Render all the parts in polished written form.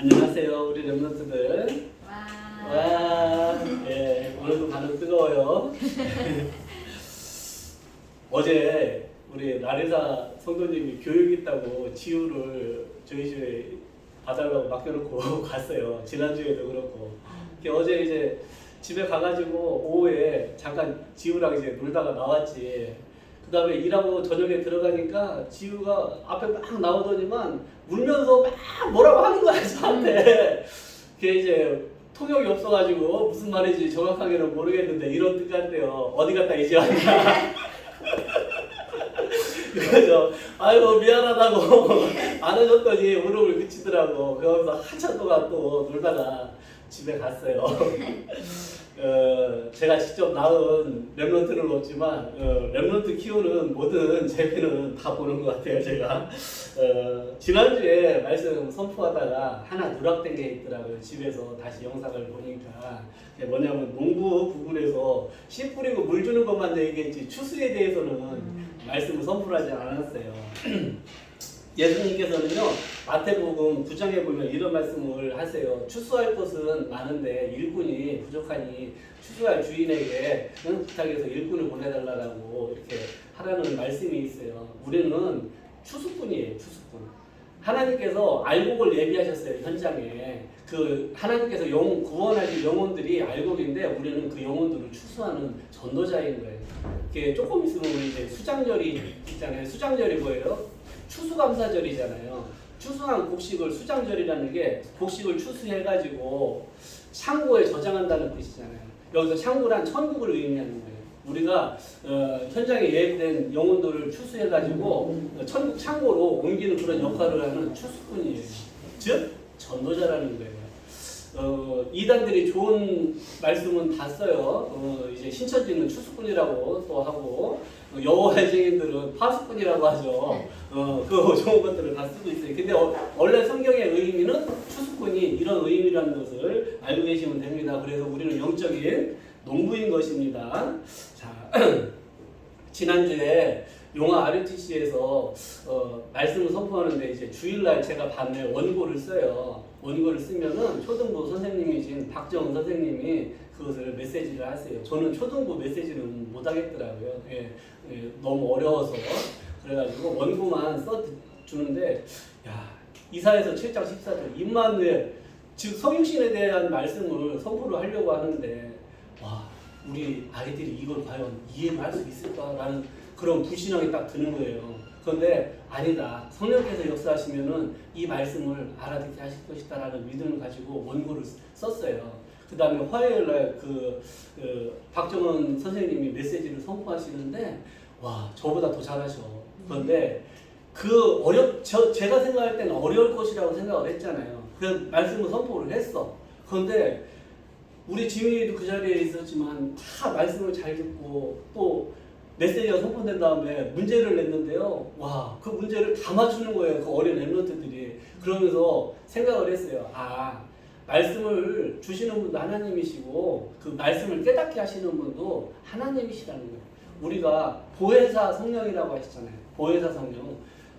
안녕하세요, 우리 랩런트들. 와. 와, 예, 오늘도 반응 뜨거워요. 어제 우리 나리사 성도님이 교육 있다고 지우를 저희 집에 봐달라고 맡겨놓고 갔어요. 지난주에도 그렇고. 어제 이제 집에 가가지고 오후에 잠깐 지우랑 이제 놀다가 나왔지. 그 다음에 일하고 저녁에 들어가니까 지우가 앞에 막 나오더니만 울면서 막 뭐라고 하는 거야, 저한테. 그게 이제 통역이 없어가지고 무슨 말인지 정확하게는 모르겠는데 이런 뜻 같대요. 어디 갔다 이제 왔냐. 그래서 아이고 미안하다고 안 해줬더니 울음을 그치더라고. 그러면서 한참 동안 또 놀다가 집에 갔어요. 제가 직접 낳은 랩런트를 놓지만 랩런트 키우는 모든 재미는 다 보는 것 같아요. 제가 지난주에 말씀 선포하다가 하나 누락된 게 있더라고요. 집에서 다시 영상을 보니까 뭐냐면 농구 부분에서 씨 뿌리고 물 주는 것만 얘기했지 추수에 대해서는 말씀을 선포하지 않았어요. 예수님께서는요 마태복음 9장에 보면 이런 말씀을 하세요. 추수할 것은 많은데 일꾼이 부족하니 추수할 주인에게 부탁해서 일꾼을 보내달라고 이렇게 하라는 말씀이 있어요. 우리는 추수꾼이에요. 추수꾼. 하나님께서 알곡을 예비하셨어요. 현장에. 그 하나님께서 구원하신 영혼들이 알곡인데 우리는 그 영혼들을 추수하는 전도자인 거예요. 이게 조금 있으면 우리 이제 수장절이 있잖아요. 수장절이 뭐예요? 추수감사절이잖아요. 추수한 곡식을 수장절이라는 게 곡식을 추수해가지고 창고에 저장한다는 뜻이잖아요. 여기서 창고란 천국을 의미하는 거예요. 우리가 현장에 예비된 영혼들을 추수해가지고 천국 창고로 옮기는 그런 역할을 하는 추수꾼이에요. 즉 전도자라는 거예요. 이단들이 좋은 말씀은 다 써요. 이제 신천지는 추수꾼이라고 또 하고 여호와의 증인들은 파수꾼이라고 하죠. 그 좋은 것들을 다 쓰고 있어요. 근데 원래 성경의 의미는 추수꾼이 이런 의미라는 것을 알고 계시면 됩니다. 그래서 우리는 영적인 농부인 것입니다. 자, 지난주에 용화 RUTC에서 말씀을 선포하는데 이제 주일날 제가 밤에 원고를 써요. 원고를 쓰면은 초등부 선생님이신 박정은 선생님이 그것을 메시지를 하세요. 저는 초등부 메시지는 못 하겠더라고요. 너무 어려워서. 그래가지고 원고만 써주는데, 야, 이사에서 7장 14절, 임마누엘, 즉 성육신에 대한 말씀을 선포를 하려고 하는데, 와, 우리 아이들이 이걸 과연 이해를 할 수 있을까라는 그런 불신앙이 딱 드는 거예요. 그런데 아니다. 성령께서 역사하시면은 이 말씀을 알아듣게 하실 것이다라는 믿음을 가지고 원고를 썼어요. 그 다음에 화요일날 박정은 선생님이 메시지를 선포하시는데 와 저보다 더 잘하셔. 그런데 제가 생각할 때는 어려울 것이라고 생각을 했잖아요. 그래서 말씀을 선포를 했어. 그런데 우리 지민이도 그 자리에 있었지만 다 말씀을 잘 듣고 또 메시지가 선포된 다음에 문제를 냈는데요. 와, 그 문제를 다 맞추는 거예요. 그 어린 랩런트들이. 그러면서 생각을 했어요. 아, 말씀을 주시는 분도 하나님이시고 그 말씀을 깨닫게 하시는 분도 하나님이시라는 거예요. 우리가 보혜사 성령이라고 하시잖아요. 보혜사 성령.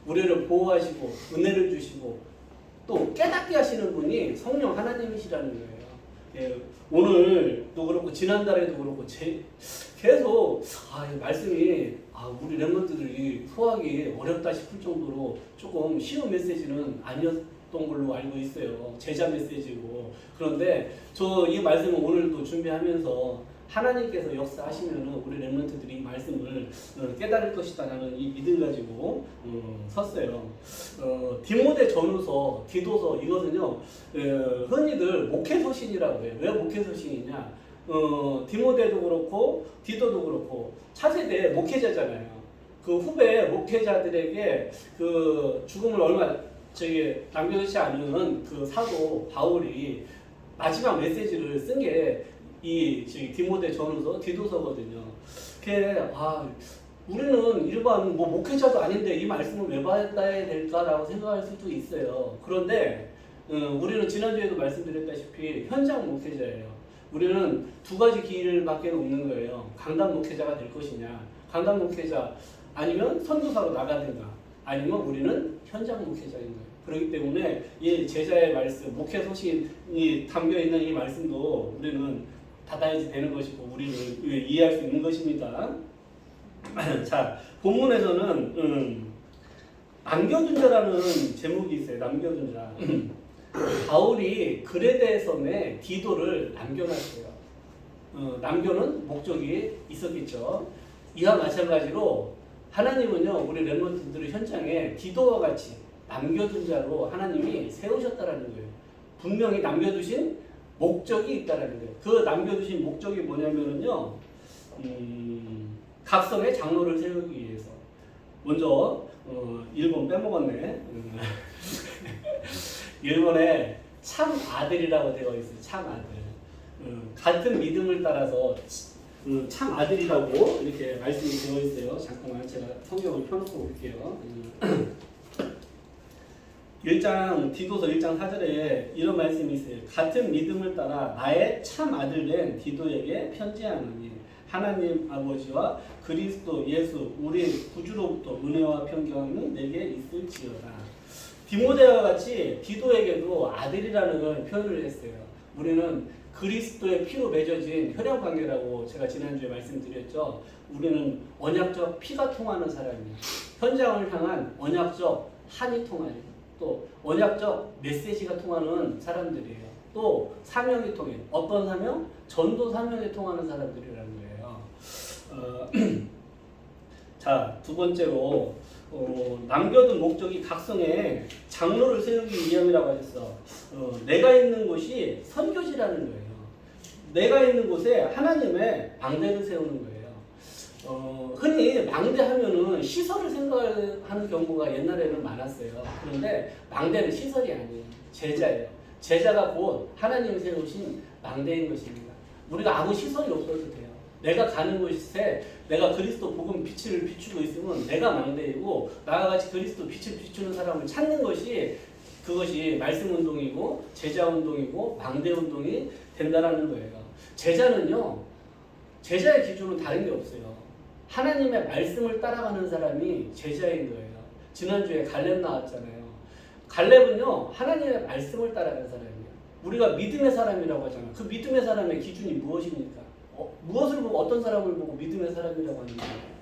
우리를 보호하시고 은혜를 주시고 또 깨닫게 하시는 분이 성령 하나님이시라는 거예요. 예, 오늘도 그렇고 지난달에도 그렇고 계속 이 말씀이 우리 랩런트들이 소화하기 어렵다 싶을 정도로 조금 쉬운 메시지는 아니었던 걸로 알고 있어요. 제자 메시지고. 그런데 저 이 말씀을 오늘도 준비하면서 하나님께서 역사하시면은 우리 랩런트들이 이 말씀을 깨달을 것이다라는 이 믿음 가지고 섰어요. 디모데 전후서, 디도서 이것은요 흔히들 목회서신이라고 해요. 왜 목회서신이냐? 디모데도 그렇고 디도도 그렇고 차세대 목회자잖아요. 그 후배 목회자들에게 그 죽음을 남겨놓지 않은 그 사도 바울이 마지막 메시지를 쓴 게 이 디모데 전후서, 디도서거든요. 우리는 일반 목회자도 아닌데 이 말씀을 왜 받아야 될까라고 생각할 수도 있어요. 그런데 우리는 지난주에도 말씀드렸다시피 현장 목회자예요. 우리는 두 가지 길밖에 없는 거예요. 강단 목회자가 될 것이냐, 강단 목회자 아니면 선교사로 나가든가, 아니면 우리는 현장 목회자인 거예요. 그렇기 때문에 이 제자의 말씀, 목회 소신이 담겨 있는 이 말씀도 우리는 받아야지 되는 것이고 우리는 이해할 수 있는 것입니다. 자, 본문에서는 남겨둔 자라는 제목이 있어요. 남겨둔 자. 바울이 그레데 섬에 디도를 남겨놨어요. 남겨놓은 목적이 있었겠죠. 이와 마찬가지로 하나님은요, 우리 렘넌트들의 현장에 디도와 같이 남겨둔 자로 하나님이 세우셨다라는 거예요. 분명히 남겨두신 목적이 있다라는 거예요. 그 남겨두신 목적이 뭐냐면은요, 각성의 장로를 세우기 위해서. 먼저 1번 빼먹었네. 1번에 참 아들이라고 되어 있어요. 참 아들. 같은 믿음을 따라서 참 아들이라고 이렇게 말씀이 되어 있어요. 잠깐만 제가 성경을 펴놓고 볼게요. 1장 디도서 1장 4절에 이런 말씀이 있어요. 같은 믿음을 따라 나의 참 아들 된 디도에게 편지하노니 하나님 아버지와 그리스도 예수 우리 구주로부터 은혜와 평강이 내게 있을지어다. 디모데와 같이 디도에게도 아들이라는 표현을 했어요. 우리는 그리스도의 피로 맺어진 혈연 관계라고 제가 지난주에 말씀드렸죠. 우리는 언약적 피가 통하는 사람이에요. 현장을 향한 언약적 한이 통하는, 또 언약적 메시지가 통하는 사람들이에요. 또 사명이 통해. 어떤 사명? 전도 사명에 통하는 사람들이라는 거예요. 자, 두 번째로 남겨둔 목적이 각성에 장로를 세우기 위함이라고 하셨어. 내가 있는 곳이 선교지라는 거예요. 내가 있는 곳에 하나님의 망대를 세우는 거예요. 흔히 망대하면은 시설을 생각하는 경우가 옛날에는 많았어요. 그런데 망대는 시설이 아니에요. 제자예요. 제자가 곧 하나님이 세우신 망대인 것입니다. 우리가 아무 시설이 없어도 돼요. 내가 가는 곳에 내가 그리스도 복음 빛을 비추고 있으면 내가 망대이고, 나와 같이 그리스도 빛을 비추는 사람을 찾는 것이, 그것이 말씀 운동이고 제자 운동이고 망대 운동이 된다라는 거예요. 제자는요, 제자의 기준은 다른 게 없어요. 하나님의 말씀을 따라가는 사람이 제자인 거예요. 지난주에 갈렙 나왔잖아요. 갈렙은요, 하나님의 말씀을 따라가는 사람이에요. 우리가 믿음의 사람이라고 하잖아요. 그 믿음의 사람의 기준이 무엇입니까? 무엇을 보고, 어떤 사람을 보고 믿음의 사람이라고 하는 거예요?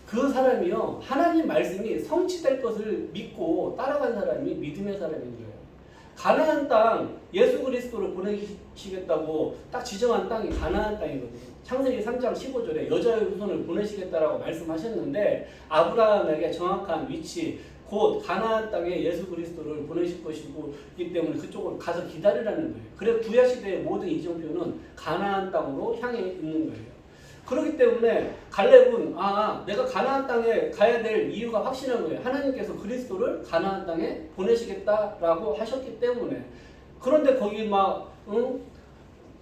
그 사람이요, 하나님 말씀이 성취될 것을 믿고 따라간 사람이 믿음의 사람인 거예요. 가나안 땅, 예수 그리스도를 보내시겠다고 딱 지정한 땅이 가나안 땅이거든요. 창세기 3장 15절에 여자의 후손을 보내시겠다라고 말씀하셨는데, 아브라함에게 정확한 위치, 곧 가나안 땅에 예수 그리스도를 보내실 것이기 때문에 그쪽으로 가서 기다리라는 거예요. 그래서 구약시대의 모든 이정표는 가나안 땅으로 향해 있는 거예요. 그렇기 때문에 갈렙은 내가 가나안 땅에 가야 될 이유가 확실한 거예요. 하나님께서 그리스도를 가나안 땅에 보내시겠다라고 하셨기 때문에. 그런데 거기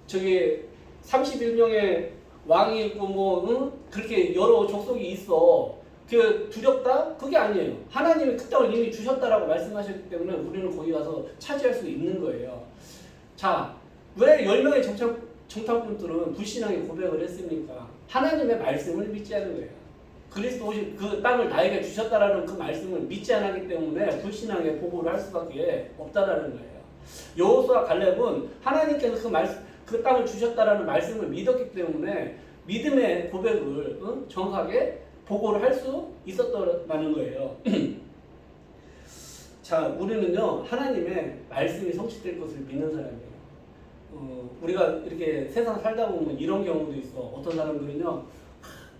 저기 31명의 왕이 있고 그렇게 여러 족속이 있어. 그 두렵다? 그게 아니에요. 하나님이 그 땅을 이미 주셨다라고 말씀하셨기 때문에 우리는 거기 가서 차지할 수 있는 거예요. 자, 왜 10명의 정탐꾼들은 불신하게 고백을 했습니까? 하나님의 말씀을 믿지 않은 거예요. 그리스도 오신 그 땅을 나에게 주셨다라는 그 말씀을 믿지 않았기 때문에 불신하게 보고를 할 수밖에 없다라는 거예요. 여호수아 갈렙은 하나님께서 그 땅을 주셨다라는 말씀을 믿었기 때문에 믿음의 고백을 정확하게 보고를 할 수 있었다는 거예요. 자, 우리는요, 하나님의 말씀이 성취될 것을 믿는 사람이에요. 우리가 이렇게 세상 살다 보면 이런 경우도 있어. 어떤 사람들은요,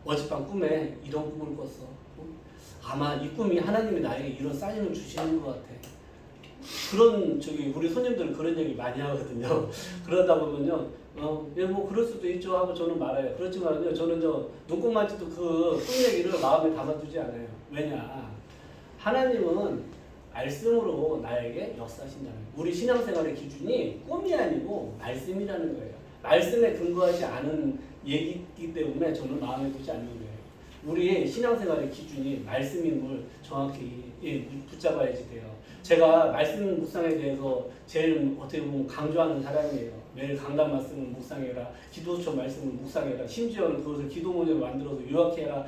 어젯밤 꿈에 이런 꿈을 꿨어. 아마 이 꿈이 하나님이 나에게 이런 사인을 주시는 것 같아. 그런 우리 손님들은 그런 얘기 많이 하거든요. 그러다 보면요, 뭐 그럴 수도 있죠 하고 저는 말해요. 그렇지만요, 저는 눈꽃만치도 그 꿈 얘기를 마음에 담아두지 않아요. 왜냐, 하나님은 말씀으로 나에게 역사하신다는 거예요. 우리 신앙생활의 기준이 꿈이 아니고 말씀이라는 거예요. 말씀에 근거하지 않은 얘기이기 때문에 저는 마음에 두지 않는 거예요. 우리의 신앙생활의 기준이 말씀인 걸 정확히 붙잡아야지 돼요. 제가 말씀 묵상에 대해서 제일 어떻게 보면 강조하는 사람이에요. 매일 강단 말씀을 묵상해라, 기도처 말씀을 묵상해라, 심지어는 그것을 기도문으로 만들어서 요약해라.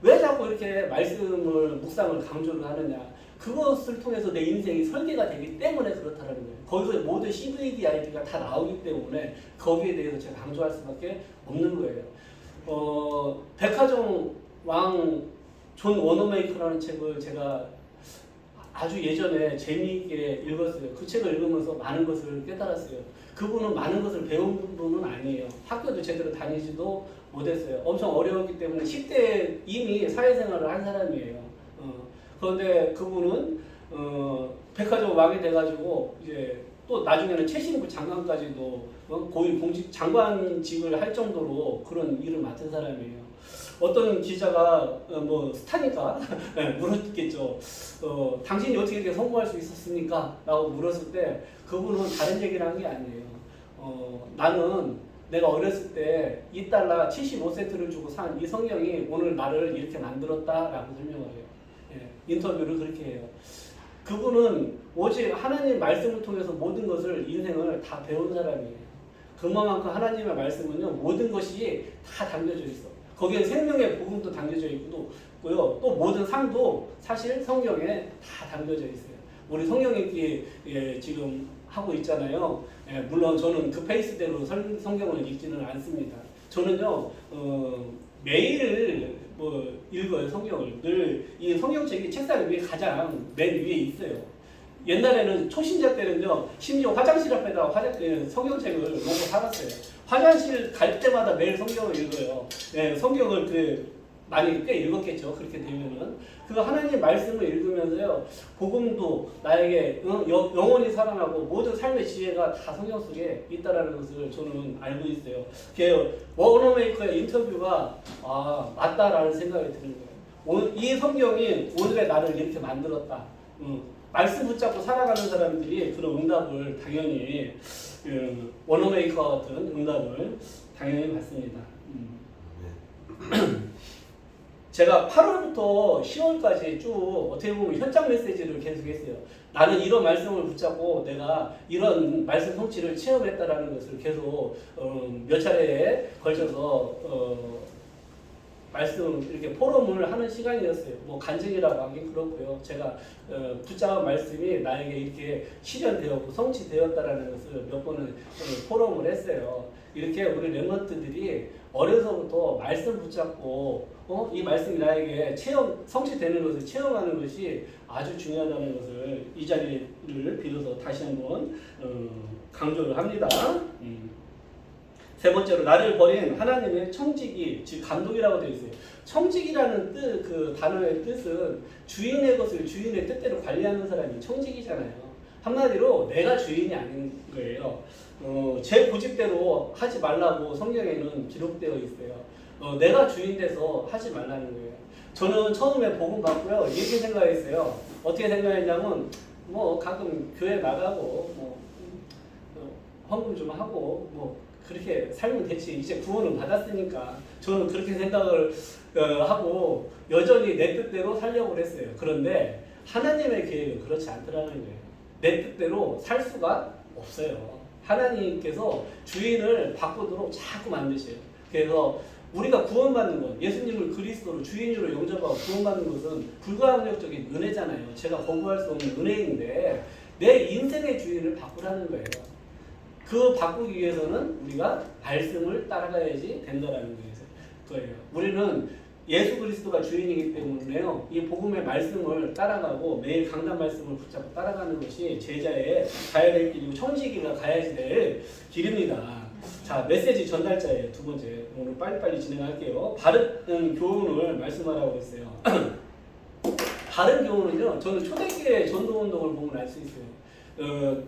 왜 자꾸 이렇게 말씀을 묵상을 강조를 하느냐? 그것을 통해서 내 인생이 설계가 되기 때문에 그렇다는 거예요. 거기서 모든 CVD, ID가 다 나오기 때문에 거기에 대해서 제가 강조할 수밖에 없는 거예요. 백화점 왕 존 워너메이커라는 책을 제가 아주 예전에 재미있게 읽었어요. 그 책을 읽으면서 많은 것을 깨달았어요. 그분은 많은 것을 배운 분은 아니에요. 학교도 제대로 다니지도 못했어요. 엄청 어려웠기 때문에 10대에 이미 사회생활을 한 사람이에요. 그런데 그분은 백화점 왕이 돼가지고 이제 또 나중에는 최신부 장관까지도 고위 공직 장관직을 할 정도로 그런 일을 맡은 사람이에요. 어떤 기자가 뭐 스타니까 물었겠죠. 당신이 어떻게 이렇게 성공할 수 있었습니까? 라고 물었을 때 그분은 다른 얘기를 한 게 아니에요. 나는 내가 어렸을 때 $2 75센트를 주고 산 이 성경이 오늘 나를 이렇게 만들었다라고 설명을 해요. 인터뷰를 그렇게 해요. 그분은 오직 하나님 말씀을 통해서 모든 것을 인생을 다 배운 사람이에요. 그만큼 하나님의 말씀은요 모든 것이 다 담겨져 있어. 거기에 생명의 복음도 담겨져 있고요. 또 모든 상도 사실 성경에 다 담겨져 있어요. 우리 성경 읽기 지금 하고 있잖아요. 물론 저는 그 페이스대로 성경을 읽지는 않습니다. 저는요 매일 읽어요. 성경을 늘 이 성경책이 책상 위에 가장 맨 위에 있어요. 옛날에는 초신자 때는요 심지어 화장실 앞에다가 성경책을 놓고 살았어요. 화장실 갈 때마다 매일 성경을 읽어요. 성경을 많이 꽤 읽었겠죠. 그렇게 되면은 그 하나님 말씀을 읽으면서요 복음도 나에게 영원히 살아나고 모든 삶의 지혜가 다 성경 속에 있다라는 것을 저는 알고 있어요. 워너메이커의 인터뷰가 맞다라는 생각이 드는 거예요. 이 성경이 오늘의 나를 이렇게 만들었다. 말씀 붙잡고 살아가는 사람들이 그런 응답을 당연히 워너메이커 같은 응답을 당연히 받습니다. 제가 8월부터 10월까지 쭉 어떻게 보면 현장 메시지를 계속했어요. 나는 이런 말씀을 붙잡고 내가 이런 말씀 성취를 체험했다라는 것을 계속 몇 차례에 걸쳐서 말씀 이렇게 포럼을 하는 시간이었어요. 뭐 간증이라고 하긴 그렇고요. 제가 붙잡은 말씀이 나에게 이렇게 실현되었고 성취되었다라는 것을 몇 번을 포럼을 했어요. 이렇게 우리 렘넌트들이 어려서부터 말씀 붙잡고 이 말씀이 나에게 성취되는 것을 체험하는 것이 아주 중요하다는 것을 이 자리를 빌어서 다시 한번 강조를 합니다. 세 번째로 나를 버린 하나님의 청지기, 즉 감독이라고 되어 있어요. 청지기라는 그 단어의 뜻은 주인의 것을 주인의 뜻대로 관리하는 사람이 청지기잖아요. 한마디로 내가 주인이 아닌 거예요. 제 고집대로 하지 말라고 성경에는 기록되어 있어요. 내가 주인 돼서 하지 말라는 거예요. 저는 처음에 복음 받고요 이렇게 생각했어요. 어떻게 생각했냐면 가끔 교회 나가고 헌금 좀 하고 그렇게 살면 됐지. 이제 구원을 받았으니까. 저는 그렇게 생각을 하고 여전히 내 뜻대로 살려고 했어요. 그런데 하나님의 계획은 그렇지 않더라는 거예요. 내 뜻대로 살 수가 없어요. 하나님께서 주인을 바꾸도록 자꾸 만드셔요. 그래서 우리가 구원받는 것, 예수님을 그리스도로 주인으로 영접하고 구원받는 것은 불가항력적인 은혜잖아요. 제가 거부할 수 없는 은혜인데 내 인생의 주인을 바꾸라는 거예요. 그 바꾸기 위해서는 우리가 말씀을 따라가야지 된다라는 거예요. 우리는 예수 그리스도가 주인이기 때문에요. 이 복음의 말씀을 따라가고 매일 강단 말씀을 붙잡고 따라가는 것이 제자의 가야 될 길이고 청지기가 가야지 될 길입니다. 자, 메시지 전달자예요. 두 번째. 오늘 빨리빨리 진행할게요. 바른 교훈을 말씀하라고 했어요. 바른 교훈은요. 저는 초대교회 전도운동을 보면 알 수 있어요.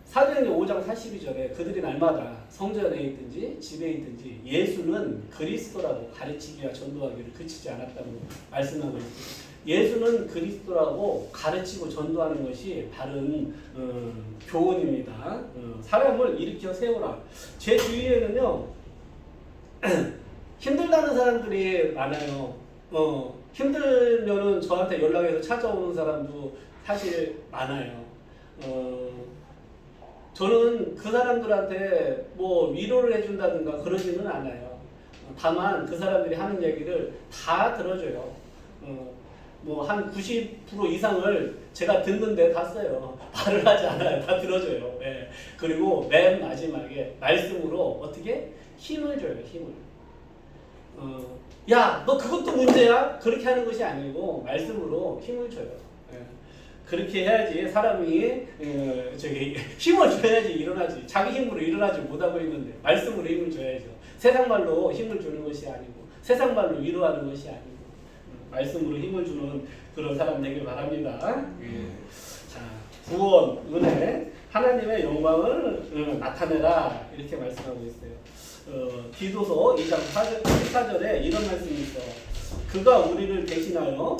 사도행전 5장 42절에 그들이 날마다 성전에 있든지 집에 있든지 예수는 그리스도라고 가르치기와 전도하기를 그치지 않았다고 말씀하고 있습니다. 예수는 그리스도라고 가르치고 전도하는 것이 바른 교훈입니다. 사람을 일으켜 세우라. 제 주위에는요 힘들다는 사람들이 많아요. 힘들면은 저한테 연락해서 찾아오는 사람도 사실 많아요. 저는 그 사람들한테 위로를 해준다든가 그러지는 않아요. 다만 그 사람들이 하는 얘기를 다 들어줘요. 뭐 한 90% 이상을 제가 듣는데 다 써요. 말을 하지 않아요. 다 들어줘요. 예. 그리고 맨 마지막에 말씀으로 어떻게 힘을 줘요. 힘을. 야, 너 그것도 문제야? 그렇게 하는 것이 아니고 말씀으로 힘을 줘요. 예. 그렇게 해야지 사람이 저기 힘을 줘야지 일어나지. 자기 힘으로 일어나지 못하고 있는데 말씀으로 힘을 줘야죠. 세상 말로 힘을 주는 것이 아니고 세상 말로 위로하는 것이 아니고 말씀으로 힘을 주는 그런 사람 되길 바랍니다. 자, 구원, 은혜, 하나님의 영광을 나타내라 이렇게 말씀하고 있어요. 디도서 2장 14절에 이런 말씀이 있어요. 그가 우리를 대신하여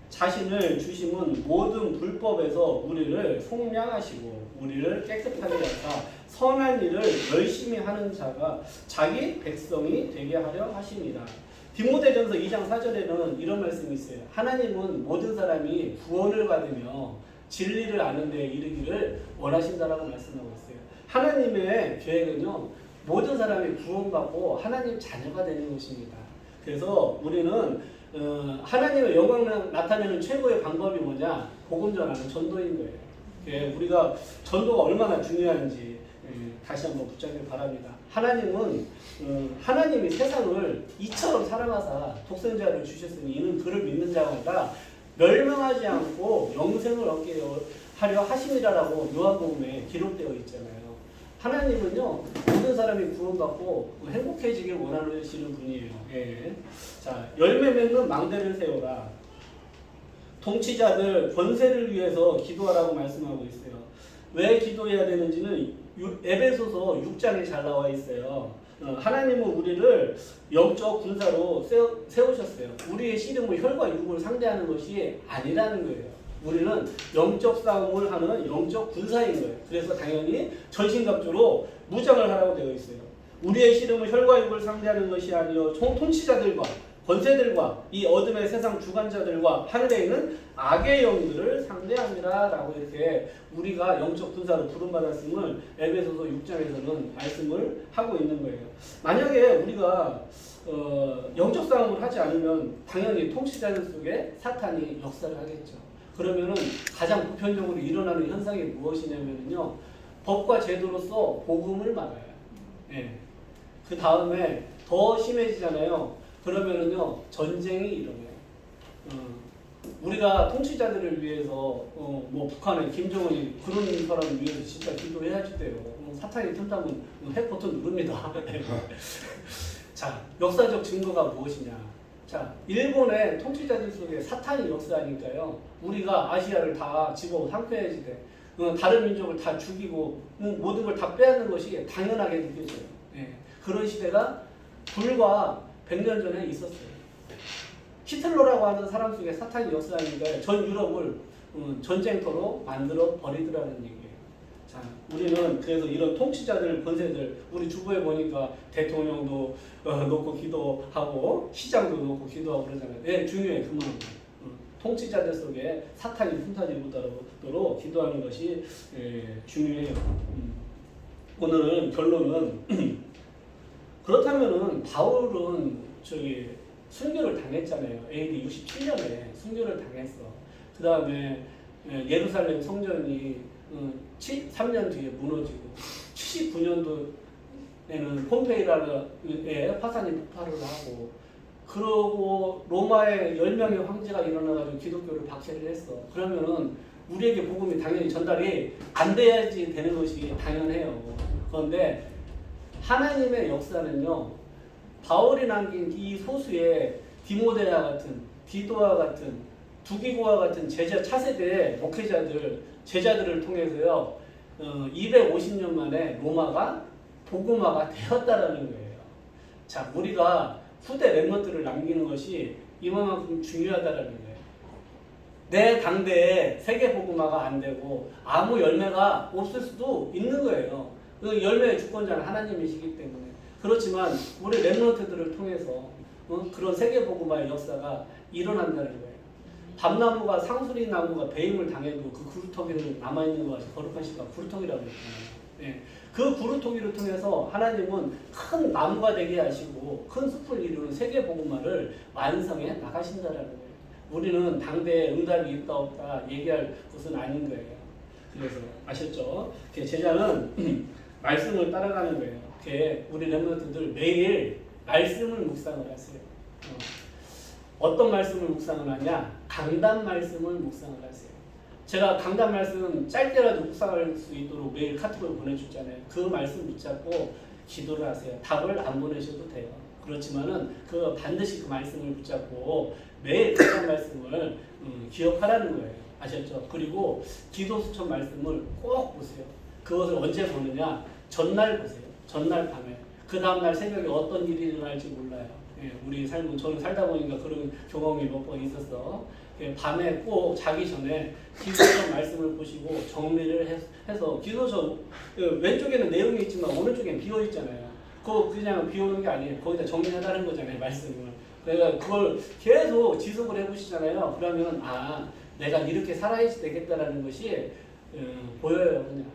자신을 주심은 모든 불법에서 우리를 속량하시고 우리를 깨끗하게 하사 선한 일을 열심히 하는 자가 자기 백성이 되게 하려 하십니다. 디모데전서 2장 4절에는 이런 말씀이 있어요. 하나님은 모든 사람이 구원을 받으며 진리를 아는 데 이르기를 원하신다라고 말씀하고 있어요. 하나님의 계획은요, 모든 사람이 구원받고 하나님 자녀가 되는 것입니다. 그래서 우리는 하나님의 영광을 나타내는 최고의 방법이 뭐냐? 복음 전하는 전도인 거예요. 예, 우리가 전도가 얼마나 중요한지 다시 한번 붙잡길 바랍니다. 하나님은 하나님이 세상을 이처럼 사랑하사 독생자를 주셨으니 이는 그를 믿는 자마다 멸망하지 않고 영생을 얻게 하려 하심이라라고 요한복음에 기록되어 있잖아요. 하나님은요, 모든 사람이 구원받고 행복해지길 원하시는 분이에요. 예. 자, 열매 맺는 망대를 세워라. 통치자들 권세를 위해서 기도하라고 말씀하고 있어요. 왜 기도해야 되는지는 에베소서 6장에 잘 나와 있어요. 하나님은 우리를 영적 군사로 세우셨어요. 우리의 씨름은 혈과 육을 상대하는 것이 아니라는 거예요. 우리는 영적 싸움을 하는 영적 군사인 거예요. 그래서 당연히 전신갑주로 무장을 하라고 되어 있어요. 우리의 씨름은 혈과 육을 상대하는 것이 아니요 통치자들과 권세들과 이 어둠의 세상 주관자들과 하늘에 있는 악의 영들을 상대합니다 라고 이렇게 우리가 영적 군사로 부름받았음을 에베소서 6장에서는 말씀을 하고 있는 거예요. 만약에 우리가 영적 싸움을 하지 않으면 당연히 통치자들 속에 사탄이 역사를 하겠죠. 그러면은 가장 보편적으로 일어나는 현상이 무엇이냐면요, 법과 제도로서 복음을 막아요. 예. 그 다음에 더 심해지잖아요. 그러면은요, 전쟁이 일어나요. 우리가 통치자들을 위해서 뭐 북한의 김정은이 그런 사람을 위해서 진짜 기도해야지 돼요. 사탄이 틈타면 핵버튼 누릅니다. 자, 역사적 증거가 무엇이냐? 자, 일본의 통치자들 속에 사탄이 역사하니까요, 우리가 아시아를 다 집어 삼켜야지 돼. 다른 민족을 다 죽이고 모든 걸 다 빼앗는 것이 당연하게 느껴져요. 예. 그런 시대가 불과 100년 전에 있었어요. 히틀러라고 하는 사람 속에 사탄이 역사하니까 전 유럽을 전쟁터로 만들어 버리더라는 얘기예요. 자, 우리는 그래서 이런 통치자들, 권세들, 우리 주부에 보니까 대통령도 놓고 기도하고 시장도 놓고 기도하고 그러잖아요. 네, 중요해. 그만큼. 통치자들 속에 사탄이 흠타지 못하도록 기도하는 것이 중요해요. 오늘은 결론은 그렇다면은 바울은 저기 순교를 당했잖아요. AD 67년에 순교를 당했어. 그 다음에 예루살렘 성전이 3년 뒤에 무너지고 79년도에는 폼페이라에 화산이 폭발을 하고, 그러고 로마에 10명의 황제가 일어나가지고 기독교를 박해를 했어. 그러면은 우리에게 복음이 당연히 전달이 안 돼야지 되는 것이 당연해요. 그런데 하나님의 역사는요, 바울이 남긴 이 소수의 디모데와 같은, 디도와 같은, 두기고와 같은 차세대 목회자들, 제자들을 통해서요, 250년 만에 로마가 복음화가 되었다라는 거예요. 자, 우리가 후대 렘넌트를 남기는 것이 이만큼 중요하다라는 거예요. 내 당대에 세계 복음화가 안 되고 아무 열매가 없을 수도 있는 거예요. 그 열매의 주권자는 하나님이시기 때문에. 그렇지만 우리 렘넌트들을 통해서 그런 세계 복음화의 역사가 일어난다는 거예요. 밤나무가 상수리 나무가 배임을 당해도 그 구루터기는 남아있는 것 같이 거룩한 씨가 구루터기라고 했잖아요. 예. 그 구루터기를 통해서 하나님은 큰 나무가 되게 하시고 큰 숲을 이루는 세계 복음화를 완성해 나가신다라는 거예요. 우리는 당대에 응답이 있다 없다 얘기할 것은 아닌 거예요. 그래서 아셨죠? 제자는 말씀을 따라가는 거예요. 우리 렘넌트들 매일 말씀을 묵상을 하세요. 어떤 말씀을 묵상을 하냐? 강단 말씀을 묵상을 하세요. 제가 강단 말씀 짧게라도 묵상할 수 있도록 매일 카톡을 보내줬잖아요. 그 말씀 붙잡고 기도를 하세요. 답을 안 보내셔도 돼요. 그렇지만은 반드시 그 말씀을 붙잡고 매일 강단 말씀을 기억하라는 거예요. 아셨죠? 그리고 기도 수천 말씀을 꼭 보세요. 그것을 언제 보느냐? 전날 보세요. 전날 밤에. 그 다음날 새벽에 어떤 일이 일어날지 몰라요. 우리 삶은 저는 살다 보니까 그런 경험이 몇 번 있었어. 밤에 꼭 자기 전에 기도서 말씀을 보시고 정리를 해서 기도서 왼쪽에는 내용이 있지만 오른쪽엔 비어 있잖아요. 그거 그냥 비우는 게 아니에요. 거기다 정리해달라는 거잖아요. 말씀을. 그러니까 그걸 계속 지속을 해보시잖아요. 그러면 내가 이렇게 살아야지 되겠다라는 것이 보여요. 그냥.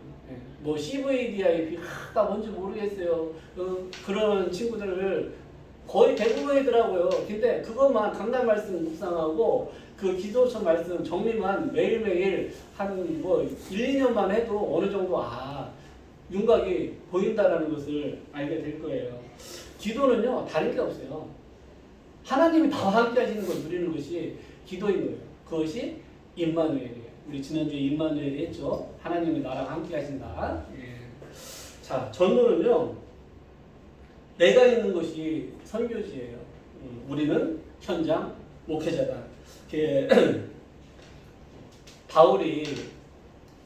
뭐 CVDIP 나 뭔지 모르겠어요. 그런 친구들을 거의 대부분이더라고요. 근데 그것만 강단 말씀 묵상하고 그 기도처 말씀 정리만 매일매일 한 1, 2년만 해도 어느 정도 윤곽이 보인다라는 것을 알게 될 거예요. 기도는요 다른 게 없어요. 하나님이 나와 함께 하시는 걸 누리는 것이 기도인 거예요. 그것이 임마누엘이에요. 우리 지난주에 임마누엘이 했죠. 하나님이 나랑 함께 하신다. 자, 전도는요 내가 있는 것이 선교지예요. 우리는 현장 목회자다. 바울이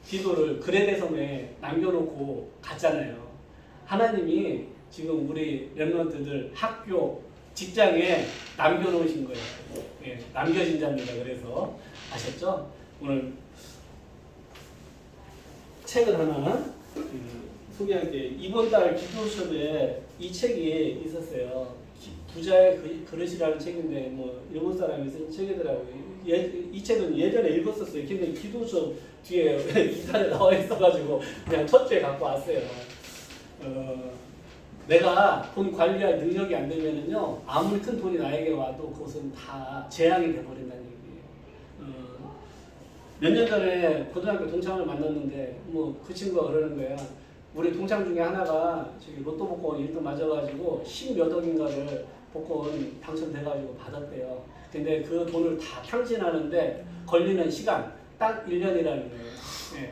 기도를 그레데 섬에 남겨놓고 갔잖아요. 하나님이 지금 우리 렘넌트들 학교, 직장에 남겨놓으신 거예요. 남겨진 자입니다. 그래서 아셨죠? 오늘 책을 하나 소개할게요. 이번 달 기도수업에 이 책이 있었어요. 부자의 그릇이라는 책인데 일본 사람이 쓴 책이더라고요. 이 책은 예전에 읽었었어요. 근데 기도수업 뒤에 2단에 나와 있어가지고 그냥 첫 주에 갖고 왔어요. 내가 돈 관리할 능력이 안 되면은요 아무리 큰 돈이 나에게 와도 그것은 다 재앙이 돼버린다는 얘기예요. 몇 년 전에 고등학교 동창을 만났는데 그 친구가 그러는 거야. 우리 동창 중에 하나가 로또 복권 1등 맞아가지고 10몇 억인가를 복권 당첨돼가지고 받았대요. 근데 그 돈을 다 탕진하는데 걸리는 시간 딱 1년이라는 거예요.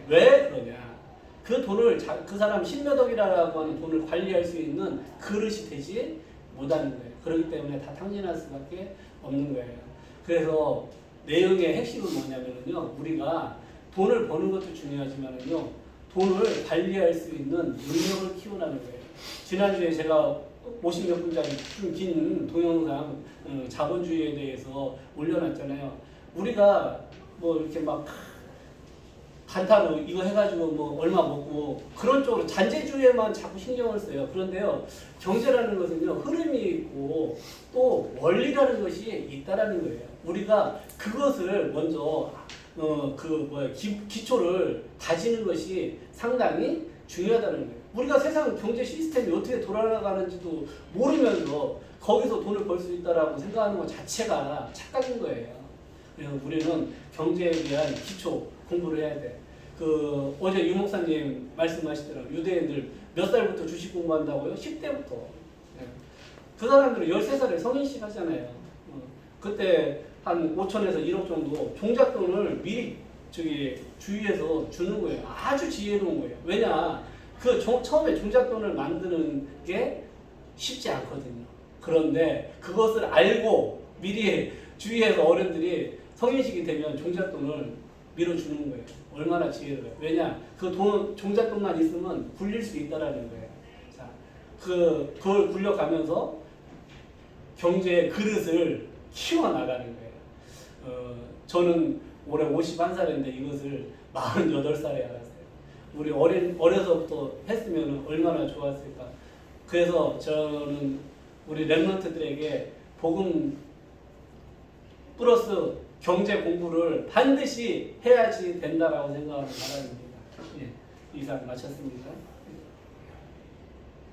왜 그러냐? 그 돈을 그 사람 10몇 억이라고 하는 돈을 관리할 수 있는 그릇이 되지 못하는 거예요. 그렇기 때문에 다 탕진할 수밖에 없는 거예요. 그래서 내용의 핵심은 뭐냐면요, 우리가 돈을 버는 것도 중요하지만요, 돈을 관리할 수 있는 능력을 키우라는 거예요. 지난주에 제가 50몇 분짜리 좀 긴 동영상 자본주의에 대해서 올려놨잖아요. 우리가 이렇게 막 단타로 이거 해가지고 얼마 먹고 그런 쪽으로 잔재주의에만 자꾸 신경을 써요. 그런데요, 경제라는 것은요 흐름이 있고 또 원리라는 것이 있다라는 거예요. 우리가 그것을 먼저 기초를 다지는 것이 상당히 중요하다는 거예요. 우리가 세상 경제 시스템이 어떻게 돌아가는지도 모르면서 거기서 돈을 벌 수 있다라고 생각하는 것 자체가 착각인 거예요. 그래서 우리는 경제에 대한 기초 공부를 해야 돼. 어제 유 목사님 말씀하시더라고요. 유대인들 몇 살부터 주식 공부한다고요? 10대부터. 그 사람들은 13살에 성인식 하잖아요. 그때 한 5천에서 1억 정도 종잣돈을 미리 주위에서 주는 거예요. 아주 지혜로운 거예요. 왜냐? 처음에 종잣돈을 만드는 게 쉽지 않거든요. 그런데 그것을 알고 미리 주위에서 어른들이 성인식이 되면 종잣돈을 밀어주는 거예요. 얼마나 지혜로워요. 왜냐? 종잣돈만 있으면 굴릴 수 있다라는 거예요. 자, 그걸 굴려가면서 경제의 그릇을 키워나가는 거예요. 저는 올해 51살인데 이것을 48살에 알았어요. 우리 어려서부터 했으면 얼마나 좋았을까. 그래서 저는 우리 렘넌트들에게 복음 플러스 경제 공부를 반드시 해야지 된다라고 생각하는 바람입니다. 이상 마쳤습니다.